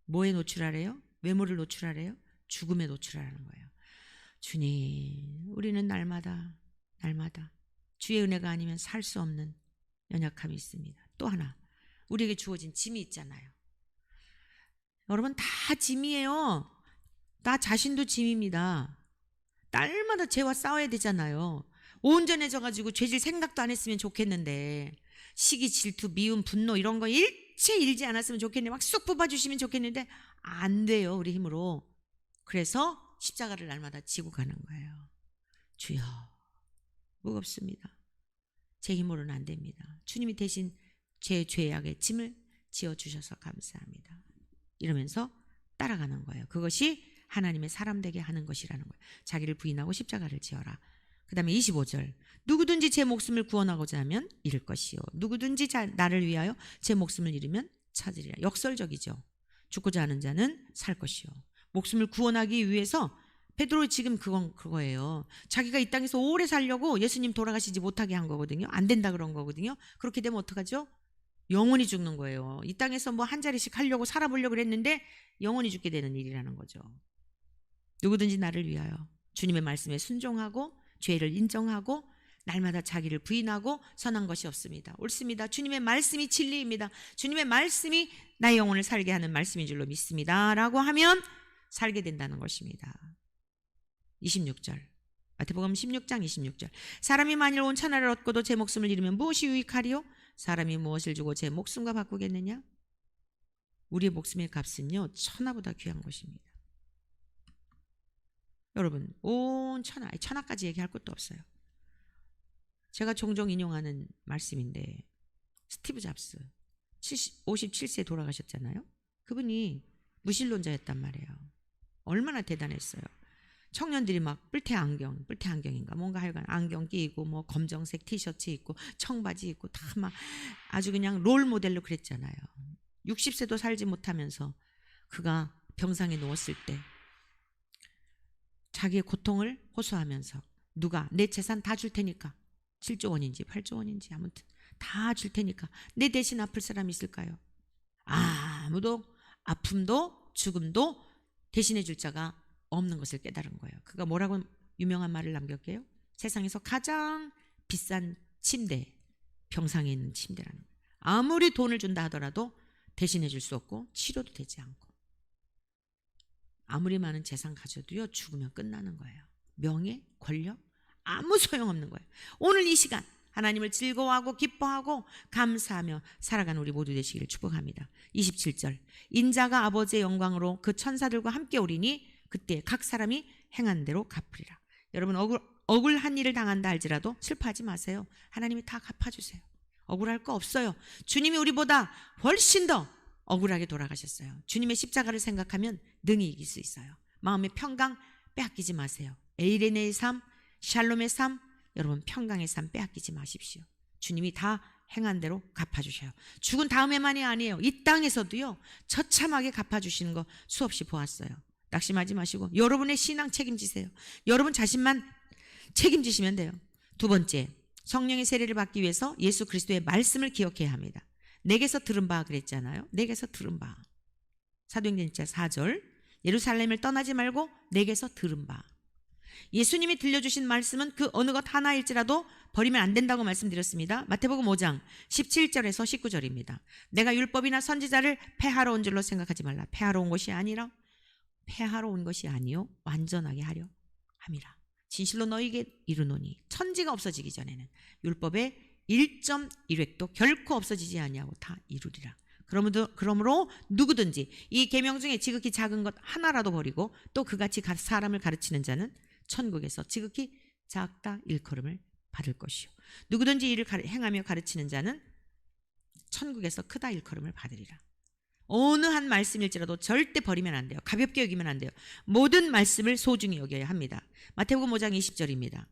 뭐에 노출하래요? 외모를 노출하래요? 죽음에 노출하라는 거예요. 주님, 우리는 날마다 주의 은혜가 아니면 살 수 없는 연약함이 있습니다. 또 하나, 우리에게 주어진 짐이 있잖아요. 여러분, 다 짐이에요. 나 자신도 짐입니다. 날마다 죄와 싸워야 되잖아요. 온전해져가지고 죄질 생각도 안 했으면 좋겠는데, 시기, 질투, 미움, 분노 이런 거 일체 일지 않았으면 좋겠는데, 막 쑥 뽑아주시면 좋겠는데 안 돼요, 우리 힘으로. 그래서 십자가를 날마다 지고 가는 거예요. 주여, 무겁습니다. 제 힘으로는 안 됩니다. 주님이 대신 제 죄악의 짐을 지어주셔서 감사합니다. 이러면서 따라가는 거예요. 그것이 하나님의 사람 되게 하는 것이라는 거예요. 자기를 부인하고 십자가를 지어라. 그 다음에 25절, 누구든지 제 목숨을 구원하고자 하면 잃을 것이요, 누구든지 나를 위하여 제 목숨을 잃으면 찾으리라. 역설적이죠. 죽고자 하는 자는 살 것이요. 목숨을 구원하기 위해서 베드로 지금 그거예요. 자기가 이 땅에서 오래 살려고 예수님 돌아가시지 못하게 한 거거든요. 안 된다 그런 거거든요. 그렇게 되면 어떡하죠? 영원히 죽는 거예요. 이 땅에서 뭐 한 자리씩 하려고 살아보려고 그랬는데 영원히 죽게 되는 일이라는 거죠. 누구든지 나를 위하여 주님의 말씀에 순종하고 죄를 인정하고 날마다 자기를 부인하고 선한 것이 없습니다. 옳습니다. 주님의 말씀이 진리입니다. 주님의 말씀이 나의 영혼을 살게 하는 말씀인 줄로 믿습니다. 라고 하면 살게 된다는 것입니다. 26절, 마태복음 16장 26절, 사람이 만일 온 천하를 얻고도 제 목숨을 잃으면 무엇이 유익하리요? 사람이 무엇을 주고 제 목숨과 바꾸겠느냐? 우리의 목숨의 값은요, 천하보다 귀한 것입니다. 여러분, 온 천하까지 얘기할 것도 없어요. 제가 종종 인용하는 말씀인데, 스티브 잡스 57세에 돌아가셨잖아요. 그분이 무신론자였단 말이에요. 얼마나 대단했어요. 청년들이 막 뿔테 안경인가 뭔가 하여간 안경 끼고 뭐 검정색 티셔츠 입고 청바지 입고 다 막 아주 그냥 롤 모델로 그랬잖아요. 60세도 살지 못하면서 그가 병상에 누웠을 때 자기의 고통을 호소하면서, 누가 내 재산 다 줄 테니까, 7조 원인지 8조 원인지 아무튼 다 줄 테니까 내 대신 아플 사람 있을까요? 아무도, 아픔도 죽음도 대신해 줄 자가 없는 것을 깨달은 거예요. 그가 뭐라고 유명한 말을 남겼게요? 세상에서 가장 비싼 침대, 병상에 있는 침대라는 거예요. 아무리 돈을 준다 하더라도 대신해 줄 수 없고 치료도 되지 않고, 아무리 많은 재산 가져도요, 죽으면 끝나는 거예요. 명예, 권력 아무 소용없는 거예요. 오늘 이 시간 하나님을 즐거워하고 기뻐하고 감사하며 살아가는 우리 모두 되시기를 축복합니다. 27절, 인자가 아버지의 영광으로 그 천사들과 함께 오리니 그때 각 사람이 행한 대로 갚으리라. 여러분, 억울한 일을 당한다 할지라도 슬퍼하지 마세요. 하나님이 다 갚아주세요. 억울할 거 없어요. 주님이 우리보다 훨씬 더 억울하게 돌아가셨어요. 주님의 십자가를 생각하면 능히 이길 수 있어요. 마음의 평강 빼앗기지 마세요. 에이레네의 삶, 샬롬의 삶, 여러분 평강의 삶 빼앗기지 마십시오. 주님이 다 행한 대로 갚아주셔요. 죽은 다음에만이 아니에요. 이 땅에서도요, 처참하게 갚아주시는 거 수없이 보았어요. 낙심하지 마시고 여러분의 신앙 책임지세요. 여러분 자신만 책임지시면 돼요. 두 번째, 성령의 세례를 받기 위해서 예수 그리스도의 말씀을 기억해야 합니다. 내게서 들은 바 그랬잖아요. 내게서 들은 바. 사도행전 4절, 예루살렘을 떠나지 말고 내게서 들은 바. 예수님이 들려주신 말씀은 그 어느 것 하나일지라도 버리면 안 된다고 말씀드렸습니다. 마태복음 5장 17절에서 19절입니다. 내가 율법이나 선지자를 폐하러 온 줄로 생각하지 말라. 폐하러 온 것이 아니라, 폐하러 온 것이 아니요 완전하게 하려 함이라. 진실로 너희에게 이르노니 천지가 없어지기 전에는 율법의 1.1획도 결코 없어지지 아니하고 다 이루리라. 그러므로 누구든지 이 계명 중에 지극히 작은 것 하나라도 버리고 또 그같이 사람을 가르치는 자는 천국에서 지극히 작다 일컬음을 받을 것이요, 누구든지 이를 행하며 가르치는 자는 천국에서 크다 일컬음을 받으리라. 어느 한 말씀일지라도 절대 버리면 안 돼요. 가볍게 여기면 안 돼요. 모든 말씀을 소중히 여겨야 합니다. 마태복음 5장 20절입니다.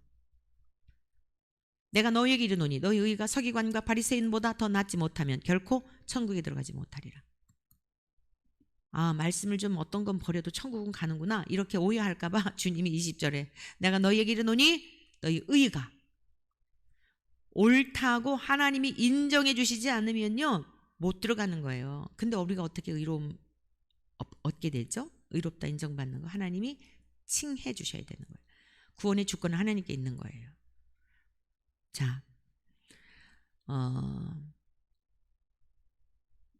내가 너희에게 이르노니 너희 의가 서기관과 바리새인보다 더 낫지 못하면 결코 천국에 들어가지 못하리라. 말씀을 좀 어떤 건 버려도 천국은 가는구나 이렇게 오해할까 봐 주님이 20절에 내가 너희에게 이르노니 너희 의가 옳다고 하나님이 인정해 주시지 않으면요 못 들어가는 거예요. 근데 우리가 어떻게 의로움 얻게 되죠? 의롭다 인정받는 거 하나님이 칭해 주셔야 되는 거예요. 구원의 주권은 하나님께 있는 거예요. 자,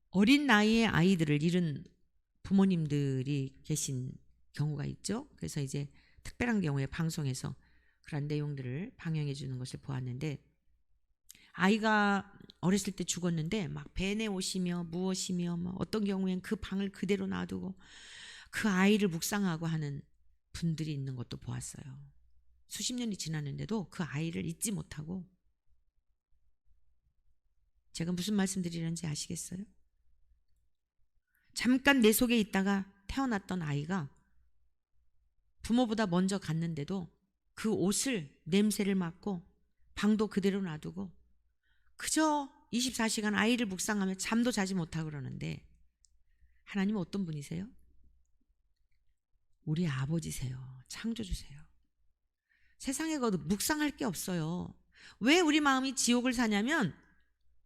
어린 나이에 아이들을 잃은 부모님들이 계신 경우가 있죠. 그래서 이제 특별한 경우에 방송에서 그런 내용들을 방영해 주는 것을 보았는데, 아이가 어렸을 때 죽었는데 막 벤에 오시며 무엇이며 뭐 어떤 경우엔 그 방을 그대로 놔두고 그 아이를 묵상하고 하는 분들이 있는 것도 보았어요. 수십 년이 지났는데도 그 아이를 잊지 못하고. 제가 무슨 말씀 드리는지 아시겠어요? 잠깐 내 속에 있다가 태어났던 아이가 부모보다 먼저 갔는데도 그 옷을, 냄새를 맡고 방도 그대로 놔두고 그저 24시간 아이를 묵상하며 잠도 자지 못하고 그러는데, 하나님은 어떤 분이세요? 우리 아버지세요. 창조주세요. 세상에 그 묵상할 게 없어요. 왜 우리 마음이 지옥을 사냐면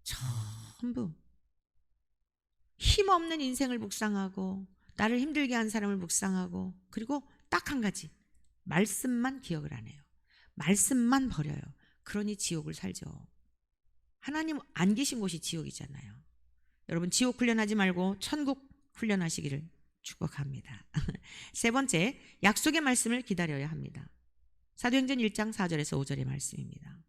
전부 힘없는 인생을 묵상하고 나를 힘들게 한 사람을 묵상하고, 그리고 딱 한 가지, 말씀만 기억을 안 해요. 말씀만 버려요. 그러니 지옥을 살죠. 하나님 안 계신 곳이 지옥이잖아요. 여러분, 지옥 훈련하지 말고 천국 훈련하시기를 축복합니다. 세 번째, 약속의 말씀을 기다려야 합니다. 사도행전 1장 4절에서 5절의 말씀입니다.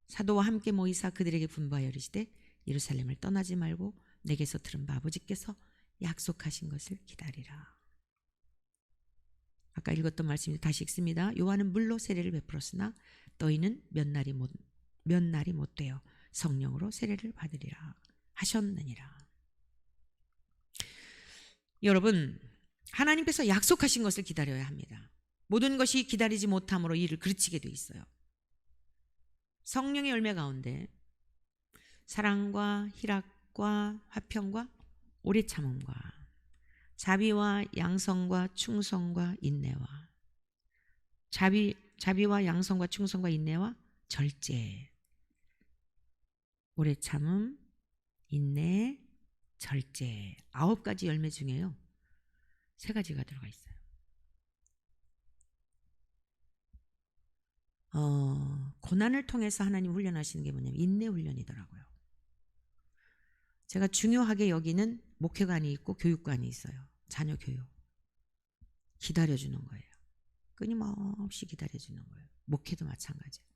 사도와 함께 모이사 그들에게 분부하여 이르시되 예루살렘을 떠나지 말고 내게서 들은 바 아버지께서 약속하신 것을 기다리라. 아까 읽었던 말씀이 다시 읽습니다. 요한은 물로 세례를 베풀었으나 너희는 몇 날이 못 되어 성령으로 세례를 받으리라 하셨느니라. 여러분, 하나님께서 약속하신 것을 기다려야 합니다. 모든 것이 기다리지 못함으로 일을 그르치게 돼 있어요. 성령의 열매 가운데 사랑과 희락과 화평과 오래 참음과 자비와 양성과 충성과 인내와 자비와 양성과 충성과 인내와 절제, 오래 참음, 인내, 절제, 9가지 열매 중에요 3가지가 들어가 있어요. 고난을 통해서 하나님 훈련하시는 게 뭐냐면 인내 훈련이더라고요. 제가 중요하게 여기는 목회관이 있고 교육관이 있어요. 자녀 교육. 기다려주는 거예요. 끊임없이 기다려주는 거예요. 목회도 마찬가지예요.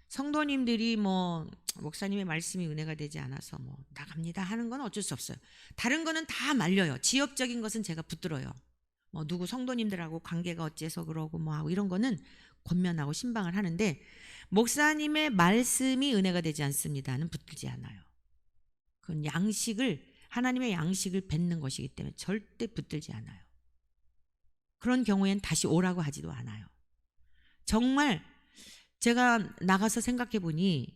성도님들이 뭐 목사님의 말씀이 은혜가 되지 않아서 뭐 나갑니다 하는 건 어쩔 수 없어요. 다른 거는 다 말려요. 지역적인 것은 제가 붙들어요. 뭐 누구 성도님들하고 관계가 어째서 그러고 뭐 하고 이런 거는 권면하고 신방을 하는데, 목사님의 말씀이 은혜가 되지 않습니다는 붙들지 않아요. 그건 하나님의 양식을 뱉는 것이기 때문에 절대 붙들지 않아요. 그런 경우엔 다시 오라고 하지도 않아요. 정말 제가 나가서 생각해 보니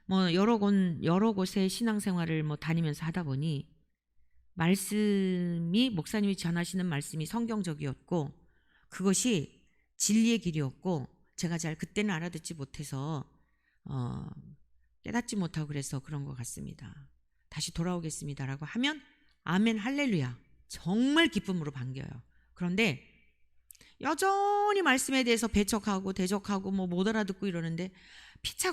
뭐 여러 곳에 신앙생활을 뭐 다니면서 하다 보니 목사님이 전하시는 말씀이 성경적이었고 그것이 진리의 길이었고, 제가 잘 그때는 알아듣지 못해서 깨닫지 못하고 그래서 그런 것 같습니다. 다시 돌아오겠습니다라고 하면 아멘 할렐루야 정말 기쁨으로 반겨요. 그런데 여전히 말씀에 대해서 배척하고 대적하고 뭐 못 알아듣고 이러는데 피차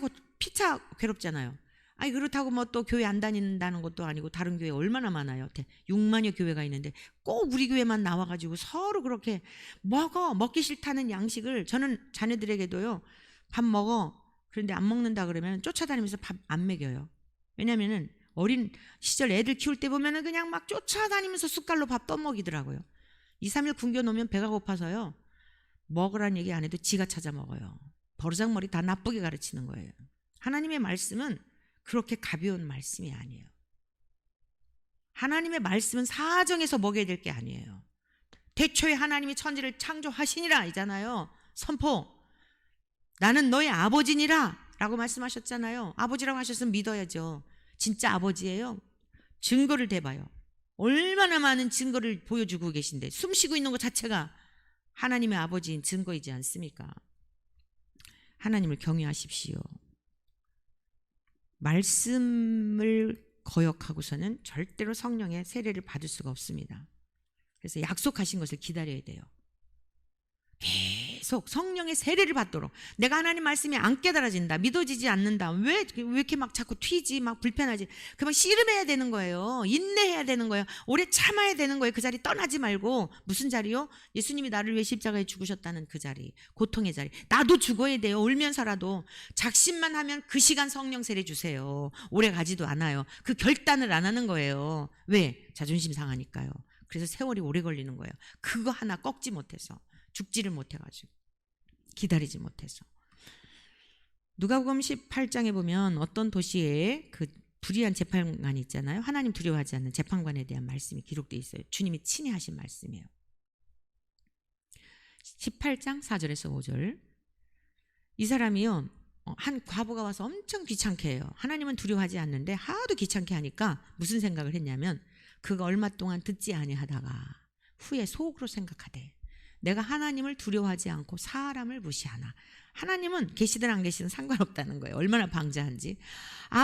괴롭잖아요. 아니 그렇다고 뭐 또 교회 안 다닌다는 것도 아니고 다른 교회 얼마나 많아요. 6만여 교회가 있는데 꼭 우리 교회만 나와가지고 서로 그렇게 먹기 싫다는 양식을, 저는 자녀들에게도요, 밥 먹어 그런데 안 먹는다 그러면 쫓아다니면서 밥 안 먹여요. 왜냐면은 어린 시절 애들 키울 때 보면은 그냥 막 쫓아다니면서 숟갈로 밥 떠먹이더라고요. 2, 3일 굶겨 놓으면 배가 고파서요, 먹으라는 얘기 안 해도 지가 찾아 먹어요. 버르장머리 다 나쁘게 가르치는 거예요. 하나님의 말씀은 그렇게 가벼운 말씀이 아니에요. 하나님의 말씀은 사정해서 먹여야 될 게 아니에요. 태초에 하나님이 천지를 창조하시니라 이잖아요. 선포. 나는 너의 아버지니라 라고 말씀하셨잖아요. 아버지라고 하셨으면 믿어야죠. 진짜 아버지예요. 증거를 대봐요. 얼마나 많은 증거를 보여주고 계신데, 숨쉬고 있는 것 자체가 하나님의 아버지인 증거이지 않습니까? 하나님을 경외하십시오. 말씀을 거역하고서는 절대로 성령의 세례를 받을 수가 없습니다. 그래서 약속하신 것을 기다려야 돼요. 계속 성령의 세례를 받도록. 내가 하나님 말씀이 안 깨달아진다, 믿어지지 않는다, 왜 이렇게 막 자꾸 튀지, 막 불편하지, 그만 씨름해야 되는 거예요. 인내해야 되는 거예요. 오래 참아야 되는 거예요. 그 자리 떠나지 말고. 무슨 자리요? 예수님이 나를 위해 십자가에 죽으셨다는 그 자리, 고통의 자리. 나도 죽어야 돼요. 울면서라도. 작심만 하면 그 시간 성령 세례 주세요. 오래 가지도 않아요. 그 결단을 안 하는 거예요. 왜? 자존심 상하니까요. 그래서 세월이 오래 걸리는 거예요. 그거 하나 꺾지 못해서, 죽지를 못해가지고, 기다리지 못해서. 누가복음 18장에 보면 어떤 도시에 그 불의한 재판관이 있잖아요. 하나님 두려워하지 않는 재판관에 대한 말씀이 기록되어 있어요. 주님이 친히 하신 말씀이에요. 18장 4절에서 5절. 이 사람이요, 한 과부가 와서 엄청 귀찮게 해요. 하나님은 두려워하지 않는데 하도 귀찮게 하니까 무슨 생각을 했냐면, 그가 얼마 동안 듣지 아니하다가 후에 속으로 생각하되, 내가 하나님을 두려워하지 않고 사람을 무시하나. 하나님은 계시든 안 계시든 상관없다는 거예요. 얼마나 방자한지.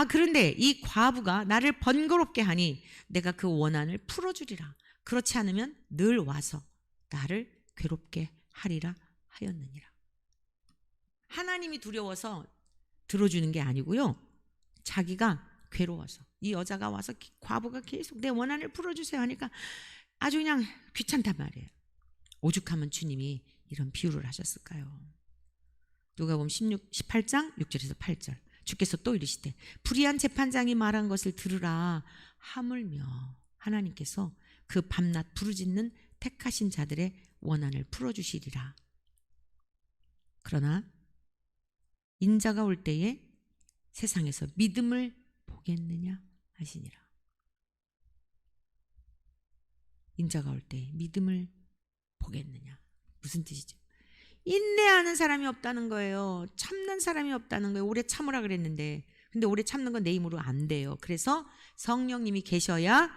그런데 이 과부가 나를 번거롭게 하니 내가 그 원한을 풀어주리라. 그렇지 않으면 늘 와서 나를 괴롭게 하리라 하였느니라. 하나님이 두려워서 들어주는 게 아니고요, 자기가 괴로워서. 이 여자가 와서, 과부가 계속 내 원한을 풀어주세요 하니까 아주 그냥 귀찮단 말이에요. 오죽하면 주님이 이런 비유를 하셨을까요? 누가복음 18장 6절에서 8절. 주께서 또 이르시되, 불의한 재판장이 말한 것을 들으라. 하물며 하나님께서 그 밤낮 부르짖는 택하신 자들의 원한을 풀어주시리라. 그러나 인자가 올 때에 세상에서 믿음을 보겠느냐 하시니라. 인자가 올 때에 믿음을 보겠느냐. 무슨 뜻이죠? 인내하는 사람이 없다는 거예요. 참는 사람이 없다는 거예요. 오래 참으라 그랬는데, 근데 오래 참는 건 내 힘으로 안 돼요. 그래서 성령님이 계셔야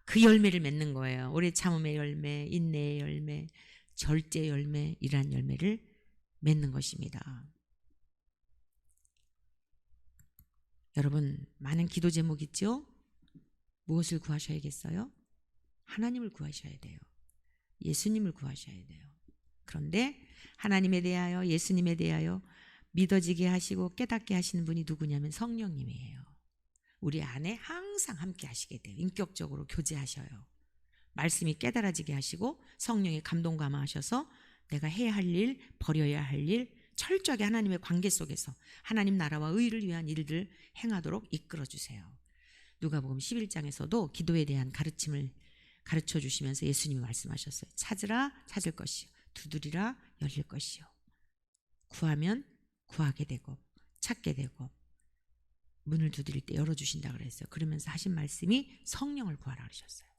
그 열매를 맺는 거예요. 오래 참음의 열매, 인내의 열매, 절제 열매, 이란 열매를 맺는 것입니다. 여러분, 많은 기도 제목 있죠? 무엇을 구하셔야겠어요? 하나님을 구하셔야 돼요. 예수님을 구하셔야 돼요. 그런데 하나님에 대하여, 예수님에 대하여 믿어지게 하시고 깨닫게 하시는 분이 누구냐면 성령님이에요. 우리 안에 항상 함께 하시게 돼요. 인격적으로 교제하셔요. 말씀이 깨달아지게 하시고 성령의 감동 감화하셔서 내가 해야 할 일, 버려야 할 일, 철저하게 하나님의 관계 속에서 하나님 나라와 의를 위한 일들 행하도록 이끌어 주세요. 누가복음 11장에서도 기도에 대한 가르침을 가르쳐 주시면서 예수님이 말씀하셨어요. 찾으라 찾을 것이요, 두드리라 열릴 것이요, 구하면 구하게 되고 찾게 되고 문을 두드릴 때 열어주신다 그랬어요. 그러면서 하신 말씀이 성령을 구하라 그러셨어요.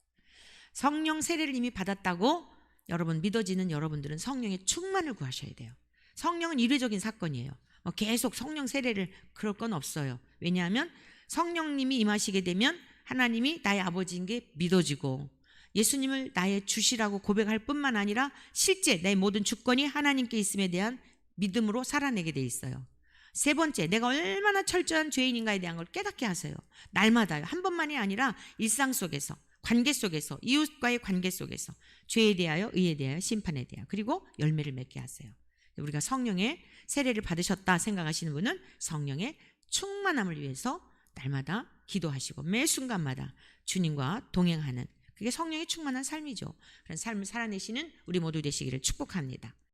성령 세례를 이미 받았다고 여러분 믿어지는 여러분들은 성령의 충만을 구하셔야 돼요. 성령은 이례적인 사건이에요. 계속 성령 세례를 그럴 건 없어요. 왜냐하면 성령님이 임하시게 되면 하나님이 나의 아버지인 게 믿어지고, 예수님을 나의 주시라고 고백할 뿐만 아니라 실제 내 모든 주권이 하나님께 있음에 대한 믿음으로 살아내게 돼 있어요. 세 번째, 내가 얼마나 철저한 죄인인가에 대한 걸 깨닫게 하세요. 날마다요. 한 번만이 아니라 일상 속에서, 관계 속에서, 이웃과의 관계 속에서 죄에 대하여, 의에 대하여, 심판에 대하여, 그리고 열매를 맺게 하세요. 우리가 성령의 세례를 받으셨다 생각하시는 분은 성령의 충만함을 위해서 날마다 기도하시고 매 순간마다 주님과 동행하는, 그게 성령의 충만한 삶이죠. 그런 삶을 살아내시는 우리 모두 되시기를 축복합니다.